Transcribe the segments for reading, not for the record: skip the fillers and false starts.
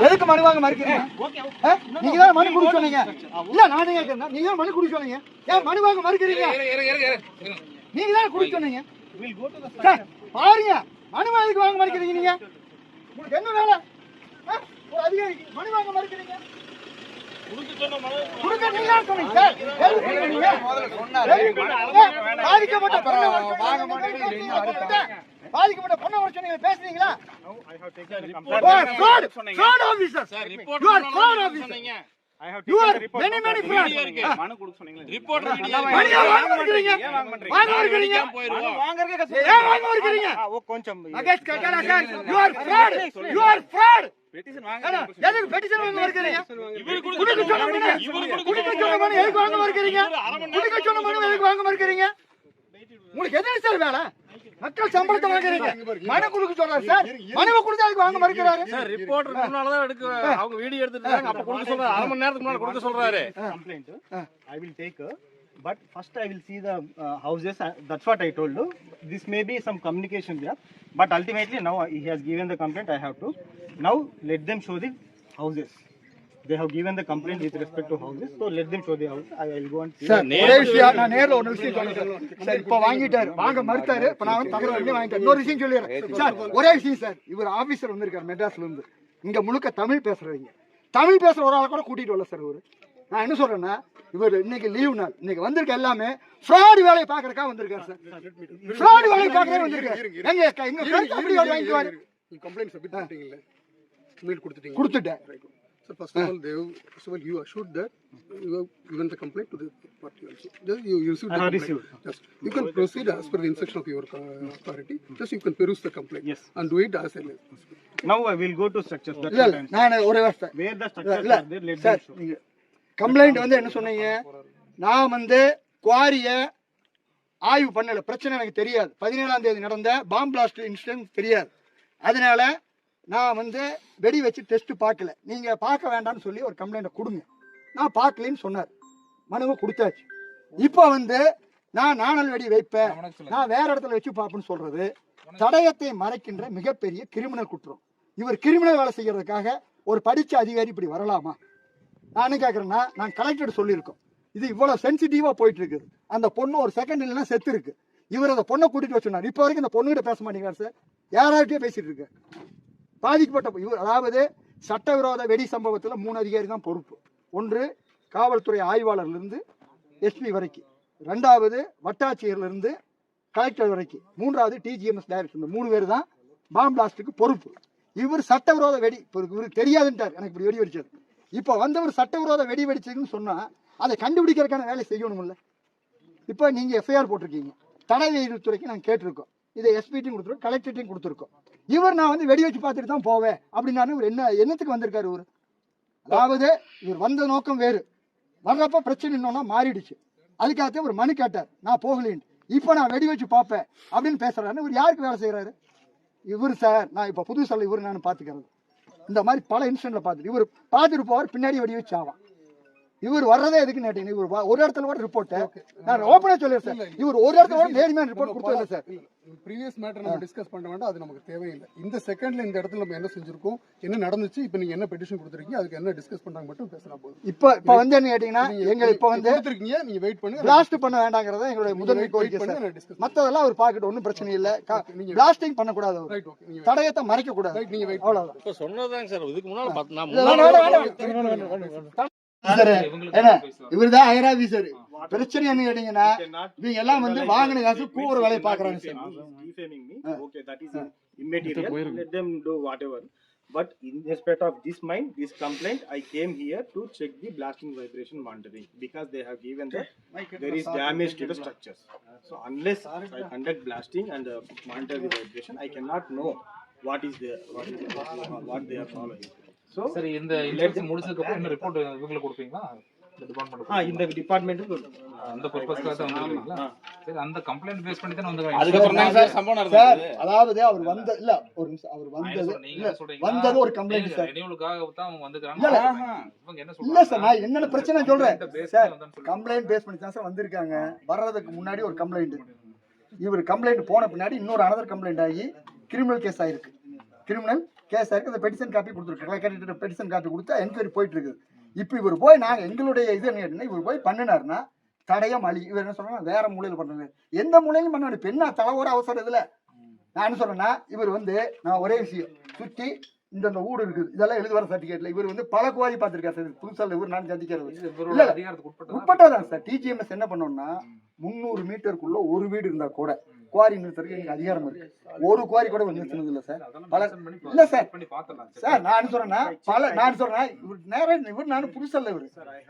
எதுக்கு மனு வாங்க மறுக்கிறீங்க? நீங்க தான் மனு கொடுக்க சொன்னீங்க. இல்ல நானே கேட்கிறேன், நீங்க தான் மனு கொடுக்க சொன்னீங்க. ஏன் மனு வாங்க மறுக்கிறீங்க? நீங்க தான் கொடுக்க சொன்னீங்க. பாருங்க, மனு எதுக்கு வாங்க மறுக்கிறீங்க? நீங்க உங்களுக்கு என்ன வேலை? ஒரு அதிகாரிக்கு மனு வாங்க மறுக்கிறீங்க. பாதிக்கப்பட்ட பொண்ணை சொன்னீங்க, பேசுறீங்களா? You are many frauds. மனு கொடுக்க சொன்னீங்க. ரிப்போர்ட் வாங்க மாட்டீங்க. வாங்க மாட்டீங்க. ஏன் வாங்க மாட்டீங்க? கொஞ்சம் அகைன்ஸ்ட் கேட்கறா sir. You are fraud. You are fraud. Petition வாங்க. எதுக்கு பெட்டிஷன் வாங்க மாட்டீங்க? குடுக்க சொன்ன மனு. குடுக்க சொன்ன மனு எதுக்கு வாங்க மாட்டீங்க? குடுக்க சொன்ன மனு எதுக்கு வாங்க மாட்டீங்க? உங்களுக்கு எது சார் வேலை? மக்கள் சம்பளத்தை வாங்குறீங்க, மனு கொடுக்க சொல்றாரு சார். மனுவை கொடுத்தா அதுக்கு வாங்க மறுக்கிறாரு சார். ரிப்போர்ட் முன்னால தான் எடுக்க அவங்க வீடியோ எடுத்துட்டாங்க, அப்ப கொடுக்க சொல்றாரு. அரை மணி நேரத்துக்கு முன்னால கொடுக்க சொல்றாரு. Complaint I will take, but first I will see the houses. That's what I told you. This may be some communication gap, but ultimately now he has given the complaint. I have to now let them show the houses. They have given the complaint with respect to houses, so let them show the house. I will go and see. Sir ஒரே விஷயம் நான் நேர்ல ஒரு விஷயம் சொல்றேன் sir. இப்ப வாங்கிட்டாரு, வாங்க மறுத்தாரு. இப்ப நான் தகவல் வந்து வாங்கிட்டேன். இன்னொரு விஷயம் சொல்லிடுறேன் சார். ஒரே விஷயம் சார், இவர் ஆபீசர் வந்திருக்காரு மெட்ராஸ்ல இருந்து. இங்க முழுக்க தமிழ் பேசுறவங்க, தமிழ் பேசுற ஒரு ஆளை கூட கூட்டிட்டு வரல சார். இவரு நான் என்ன சொல்றேன்னா, இவர் இன்னைக்கு லீவ் நாள், இன்னைக்கு வந்திருக்க எல்லாமே ஃப்ராட் வேலையை பாக்குறதுக்காக வந்திருக்காரு சார். ஃப்ராட் வேலையை பாக்குறதுக்காக வந்திருக்காரு. எங்க ஃப்ரெண்ட்ஸ் அப்படி வாங்கிக்குவாரு. கம்ப்ளைண்ட் சப்மிட் பண்ணிட்டீங்கல, மெயில் கொடுத்துட்டீங்க? கொடுத்துட்டேன். So first of all, you assured that you have given the complaint to the party also. Just you received the complaint. Yes. You can proceed as per the instruction of your authority. Just you can peruse the complaint. Yes. And do it as early as possible. Now I will go to structures. இல்ல நான் ஒரே வார்த்தை, Where the structures are there, let them show. நீங்க complaint வந்து என்ன சொன்னீங்க? நான் வந்து குவாரிய ஆய்வு பண்ணல, பிரச்சனை எனக்கு தெரியாது. 17ஆம் தேதி நடந்த பாம் பிளாஸ்ட் இன்சிடென்ட் தெரியாது. அதனால நான் வந்து வெடி வச்சு டெஸ்ட் பார்க்கல, நீங்க பார்க்க வேண்டாம்னு சொல்லி ஒரு கம்ப்ளைண்ட் கொடுங்க. நான் பார்க்கலன்னு சொன்னார், மனுவை கொடுத்தாச்சு. இப்போ வந்து நான் நாணல் வெடி வைப்பேன், நான் வேற இடத்துல வச்சு பார்ப்பேன்னு சொல்றது தடயத்தை மறைக்கின்ற மிகப்பெரிய கிரிமினல் குற்றம். இவர் கிரிமினல் வேலை செய்யறதுக்காக ஒரு படிச்ச அதிகாரி இப்படி வரலாமா? நான் என்ன கேட்கறேன்னா, நான் கலெக்டர் சொல்லியிருக்கோம், இது இவ்வளவு சென்சிட்டிவா போயிட்டு இருக்குது. அந்த பொண்ணு ஒரு செகண்ட் இல்லைன்னா செத்து இருக்கு. இவர் அந்த பொண்ணை கூட்டிட்டு வச்சுனார். இப்போ வரைக்கும் அந்த பொண்ணுகிட்ட பேச மாட்டேங்கிறார் சார். யாராகிட்டே பேசிட்டு இருக்கு. பாதிக்கப்பட்ட இவர், அதாவது சட்டவிரோத வெடி சம்பவத்தில் 3 அதிகாரி தான் பொறுப்பு. ஒன்று காவல்துறை ஆய்வாளர்லேருந்து எஸ்பி வரைக்கும், 2வது வட்டாட்சியர்லேருந்து கலெக்டர் வரைக்கும், 3வது டிஜிஎம்எஸ் டைரக்டர். இந்த 3 பேர் தான் பாம் பிளாஸ்டுக்கு பொறுப்பு. இவர் சட்டவிரோத வெடி, இவருக்கு தெரியாதுன்ட்டார் எனக்கு இப்படி வெடி வெடிச்சது. இப்போ வந்தவர் சட்டவிரோத வெடி வெடிச்சதுன்னு சொன்னால் அதை கண்டுபிடிக்கிறதுக்கான வேலை செய்யணும்ல. இப்போ நீங்கள் எஃப்ஐஆர் போட்டிருக்கீங்க, தடயத்துறைக்கு நாங்கள் கேட்டிருக்கோம், இதை எஸ்பிட்டையும் கொடுத்துருக்கோம், கலெக்டர்ட்டையும் கொடுத்துருக்கோம். இவர் நான் வந்து வெடி வச்சு பார்த்துட்டு தான் போவேன் அப்படின்னாலும் இவர் என்னத்துக்கு வந்திருக்காரு இவர்? அதாவது இவர் வந்த நோக்கம் வேறு, வர்றப்ப பிரச்சனை இன்னொன்னா மாறிடுச்சு. அதுக்காகத்தான் ஒரு மனு கேட்டார், நான் போகலேன்னு. இப்போ நான் வெடி வச்சு பார்ப்பேன் அப்படின்னு பேசுறாரு. இவர் யாருக்கு வேலை செய்யறாரு? இவர் சார், நான் இப்போ புது சொல்ல இவர் நான் பார்த்துக்கிறது. இந்த மாதிரி பல இன்சிடென்ட்ல பார்த்துட்டு இவர் பார்த்துட்டு போவார், பின்னாடி வெடி வச்சு ஆவான். இவர் வர்றதே எதுக்குன்னு கேட்டீங்க, இவர் ஒரு இடத்துல கூட ரிப்போர்ட் நான் ஓப்பனா சொல்லிடுறேன் சார். இவர் ஒரு இடத்துல கூட நேர்மையான ரிப்போர்ட் கொடுத்ததில்லை சார். ப்ரீவியஸ் மேட்டர் நம்ம டிஸ்கஸ் பண்ண வேண்டாம், அது நமக்கு தேவையில்லை. இந்த செகண்ட்ல இந்த இடத்துல நம்ம என்ன செஞ்சிருக்கோம், என்ன நடந்துச்சு, இப்போ நீங்க என்ன பெட்டிஷன் கொடுத்துருக்கீங்க, அதுக்கு என்ன டிஸ்கஸ் பண்றாங்க மட்டும் பேசினா போதும். இப்போ வந்து என்ன கேட்டீங்கன்னா, எங்களுக்கு இப்போ வந்து கொடுத்துருக்கீங்க, நீங்க வெயிட் பண்ணுங்க. பிளாஸ்ட் பண்ண வேண்டாங்கிறத எங்களுடைய முதன்மை கோரிக்கை சார். மற்றதெல்லாம் அவர் பார்க்கட்டும், ஒன்றும் பிரச்சனை இல்லை. பிளாஸ்டிங் பண்ணக்கூடாது, தடயத்தை மறைக்க கூடாது, அவ்வளவுதான். இப்ப சொன்னதாங்க சார். இதுக்கு முன்னால இவர்தான் ஐராபீசர். பிரச்சனை என்ன கேட்டீங்கன்னா, இவங்க எல்லாம் வந்து வாங்கின காசு கூவுற வேலையை பாக்குறாங்க sir. Okay, that is immaterial. Let them do whatever. But in respect of this mine, this complaint, I came here to check the blasting vibration monitoring because they have given that there is damage to the structures. So unless I conduct blasting and monitor the vibration, I cannot know what they are following. So சரி, இந்த inspection முடிச்சதுக்கு அப்புறம் இந்த report இவங்களுக்கு கொடுப்பீங்களா? இந்த department இந்த department அந்த பர்பஸ்க்காக தான் வந்திருக்கீங்களா? சரி, அந்த கம்ப்ளைன்ட் பேஸ் பண்ணி தான் வந்தாங்க. அதுக்கு அப்புறம் தான் சார் சம்பவம் நடந்தது. அதாவது அவர் வந்த இல்ல ஒரு நிமிஷம், அவர் வந்தது நீங்க சொல்றீங்க வந்தது ஒரு கம்ப்ளைன்ட் சார். ரெனியூவலுக்காக தான் அவங்க வந்துக்கறாங்க. இவங்க என்ன சொல்றாங்க? இல்ல சார், நான் என்னென்ன பிரச்சனை சொல்றேன் சார். கம்ப்ளைன்ட் பேஸ் பண்ணி தான் சார் வந்திருக்காங்க. வர்றதுக்கு முன்னாடி ஒரு கம்ப்ளைன்ட், இவர் கம்ப்ளைன்ட் போன பின்னாடி இன்னொரு அனதர் கம்ப்ளைன்ட் ஆகி கிரிமினல் கேஸ் ஆயிருக்கு. கிரிமினல் கேஸ் இருக்கு. அந்த பெட்டிஷன் காப்பி கொடுத்துருக்கு, பெட்டிஷன் காப்பி கொடுத்தா என்கொயரி போயிட்டு இருக்குது. இப்போ இவர் போய் நாங்கள் எங்களுடைய இது என்ன கேட்டீங்கன்னா, இவர் போய் பண்ணினாருன்னா தடையம் அழி. இவர் என்ன சொல்றாங்க, வேற மூலையில் பண்றது, எந்த மூலையிலும் பண்ண வேண்டிய பெண்ணா தலை ஒரு அவசரம் இதுல. நான் என்ன சொல்றேன்னா, இவர் வந்து நான் ஒரே விஷயம் சுற்றி இந்த ஊடு இருக்குது, இதெல்லாம் எழுதி வர சர்டிஃபிகேட்ல இவர் வந்து பல குவாரி பார்த்துருக்காரு சார். புதுசாக இவர் நான் சந்திக்கிறது உட்பட்டதான் சார். டிஜிஎம்எஸ் என்ன பண்ணோம்னா 300 மீட்டருக்குள்ள ஒரு வீடு இருந்தா கூட குவாரி நிறுத்தறதுக்கு எங்களுக்கு அதிகாரம் இருக்கு. ஒரு குவாரி கூட நிறுத்தினது இல்லை சார். பல இல்ல சார். சார் நான் சொல்றேன்னா நான் சொல்றேன், இவர் நேரம் இவர் நானும் புதுசல்ல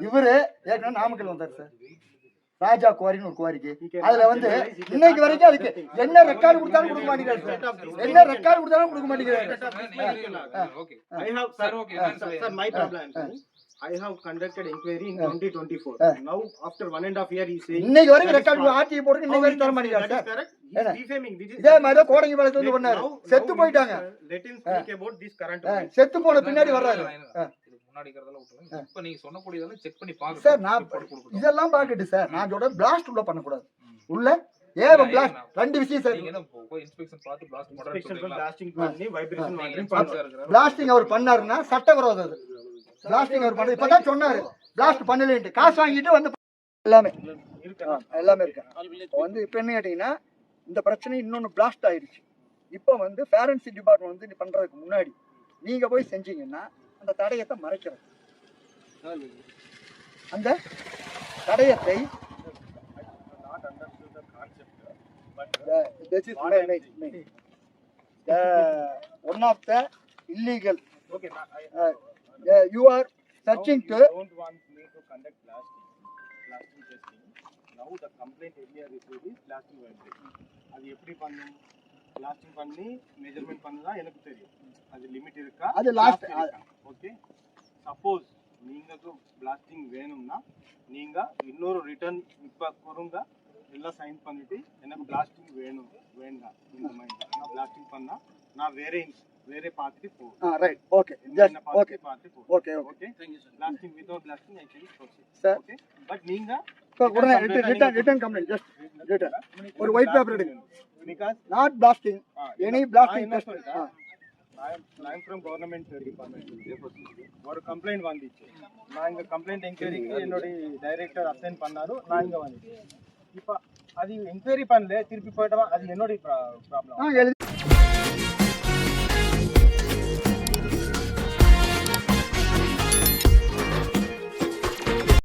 இவரு ஏற்கனவே நாமக்கல் வந்தார் சார். ராஜா குவாரின்னு ஒரு குவாரிக்கு அதுல வந்து இன்னைக்கு வரைக்கும் அதுக்கு என்ன ரெக்கார்டு கொடுத்தாலும் கொடுக்க மாட்டேங்கிறாரு சார். என்ன ரெக்கார்டு கொடுத்தாலும் கொடுக்க மாட்டேங்கிறாரு. My problem, I have conducted inquiry in 2024. Now after 1.5 years he is saying இன்னைக்கு வரைக்கும் ரெக்கார்டு ஆர்டி போட்டு இன்னைக்கு வரைக்கும் தர மாட்டேங்கிறாரு sir. correct. He is defaming. This is இதே மாதிரி கோடங்கி பாலத்துல வந்து பண்ணாரு, செத்து போயிட்டாங்க. Let him speak about this current. செத்து போன பின்னாடி வர்றாரு. இப்ப நீங்க சொன்னக்கூடியதெல்லாம் செக் பண்ணி பாருங்க சார். நான் இதெல்லாம் பாக்கட்டு சார். நான் சொல்றேன் பிளாஸ்ட் உள்ள பண்ணக்கூடாது. உள்ள ஏன் பிளாஸ்ட் ரெண்டு விஷயம் சார். நீங்க போய் இன்ஸ்பெக்ஷன் பார்த்து பிளாஸ்ட் பண்றீங்க. Blasting பண்ணி vibration monitoring பிளாஸ்டிங் அவர் பண்ணாருன்னா சட்டவிரோதம் அது. பிளாஸ்டிங் அவர் பண்ண இப்பதான் சொன்னாரு பிளாஸ்ட் பண்ணலன்ட்டு காசு வாங்கிட்டு வந்து எல்லாமே எல்லாமே இருக்கு வந்து. இப்ப என்ன கேட்டீங்கன்னா, இந்த பிரச்சனை இன்னொன்னு பிளாஸ்ட் ஆயிடுச்சு. இப்போ வந்து ஃபேரன்சிக் டிபார்ட்மெண்ட் வந்து பண்றதுக்கு முன்னாடி நீங்க போய் செஞ்சீங்கன்னா அந்த தடயத்தை மறைக்கிறது. அந்த தடயத்தை one of the illegal. Okay, You are searching to. Don't want me to conduct blasting testing. Now the complaint area received is blasting vibration. அது எப்படி பண்ணும்? blasting பண்ணி மெஷர்மென்ட் பண்ணா எனக்கு தெரியும். அது லிமிட் இருக்கா? அது லாஸ்ட். ஓகே. சப்போஸ் நீங்களுக்கு blasting வேணும்னா நீங்க இன்னொரு ரிட்டர்ன் இப்ப கொடுங்க, எல்லாம் சைன் பண்ணிட்டு எனக்கு blasting வேணும் வேண்டாம் இந்த மாதிரி நான் blasting பண்ணா நான் வேற பார்த்துட்டு போறேன். Right. Okay. Just okay. Okay. Okay. blasting without blasting I can proceed. Sir. Okay. But நீங்க உடனே ரிட்டர்ன் கம்ப்ளைண்ட் ஜஸ்ட் ரிட்டர்ன் ஒரு ஒயிட் பேப்பர் எடுங்க. because not blasting any blasting test. I am from government department. ஒரு complaint வந்துச்சு. நான் இங்க complaint என்கொயரிக்கு என்னோட director assign பண்ணாரு. நான் இங்க வந்துட்டேன். இப்போ அது என்கொயரி பண்ணல திருப்பி போய்ட்டா அது என்னோட ப்ராப்ளம்.